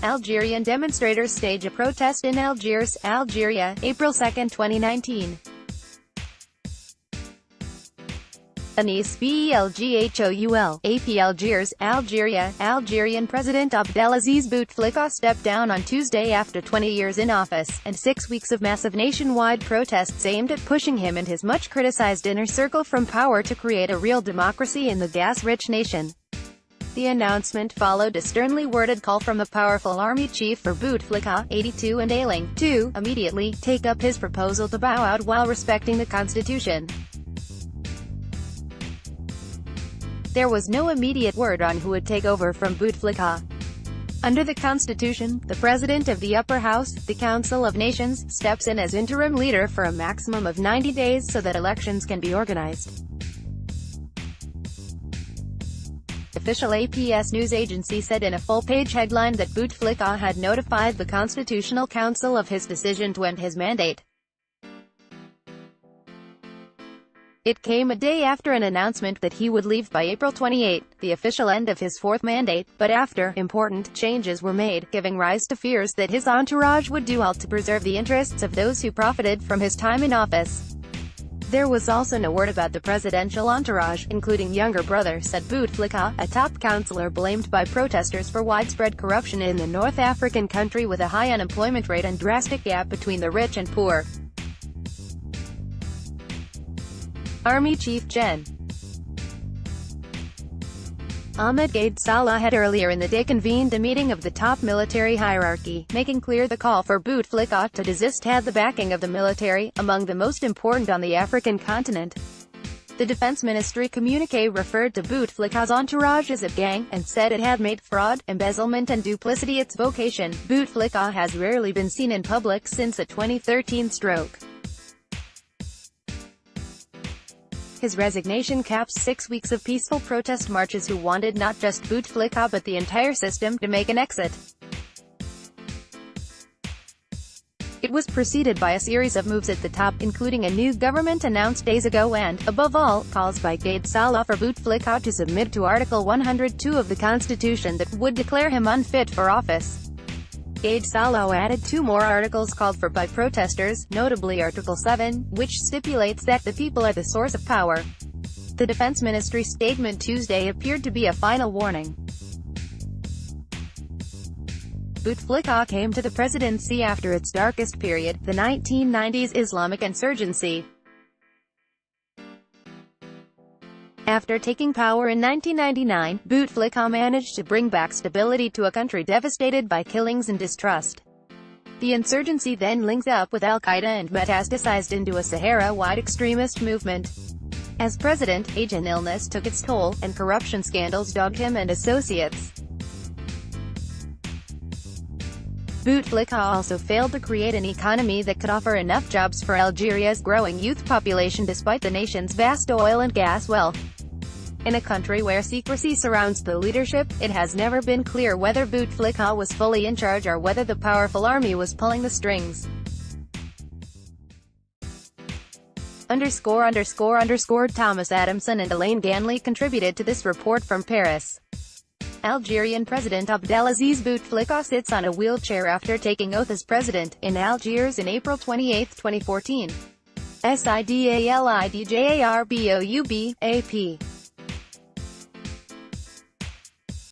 Algerian demonstrators stage a protest in Algiers, Algeria, April 2, 2019. Anis BELGHOUL, AP Algiers, Algeria. Algerian President Abdelaziz Bouteflika stepped down on Tuesday after 20 years in office, and 6 weeks of massive nationwide protests aimed at pushing him and his much-criticized inner circle from power to create a real democracy in the gas-rich nation. The announcement followed a sternly worded call from the powerful army chief for Bouteflika, 82 and ailing, to immediately take up his proposal to bow out while respecting the constitution. There was no immediate word on who would take over from Bouteflika. Under the constitution, the president of the upper house, the Council of Nations, steps in as interim leader for a maximum of 90 days so that elections can be organized. Official APS news agency said in a full-page headline that Bouteflika had notified the Constitutional Council of his decision to end his mandate. It came a day after an announcement that he would leave by April 28, the official end of his fourth mandate, but after important changes were made, giving rise to fears that his entourage would do all to preserve the interests of those who profited from his time in office. There was also no word about the presidential entourage, including younger brother, said Bouteflika, a top councillor blamed by protesters for widespread corruption in the North African country with a high unemployment rate and drastic gap between the rich and poor. Army Chief Gen. Ahmed Gaid Salah had earlier in the day convened a meeting of the top military hierarchy, making clear the call for Bouteflika to desist had the backing of the military, among the most important on the African continent. The Defense Ministry communiqué referred to Bouteflika's entourage as a gang, and said it had made fraud, embezzlement and duplicity its vocation. Bouteflika has rarely been seen in public since a 2013 stroke. His resignation caps 6 weeks of peaceful protest marches who wanted not just Bouteflika but the entire system to make an exit. It was preceded by a series of moves at the top, including a new government announced days ago and, above all, calls by Gaid Salah for Bouteflika to submit to Article 102 of the Constitution that would declare him unfit for office. Gaid Salah added 2 more articles called for by protesters, notably Article 7, which stipulates that the people are the source of power. The Defense Ministry statement Tuesday appeared to be a final warning. Bouteflika came to the presidency after its darkest period, the 1990s Islamic insurgency. After taking power in 1999, Bouteflika managed to bring back stability to a country devastated by killings and distrust. The insurgency then linked up with Al-Qaeda and metastasized into a Sahara-wide extremist movement. As president, age and illness took its toll, and corruption scandals dogged him and associates. Bouteflika also failed to create an economy that could offer enough jobs for Algeria's growing youth population despite the nation's vast oil and gas wealth. In a country where secrecy surrounds the leadership, it has never been clear whether Bouteflika was fully in charge or whether the powerful army was pulling the strings. Thomas Adamson and Elaine Ganley contributed to this report from Paris. Algerian President Abdelaziz Bouteflika sits on a wheelchair after taking oath as president, in Algiers in April 28, 2014. SIDALIDJARBOUB, AP.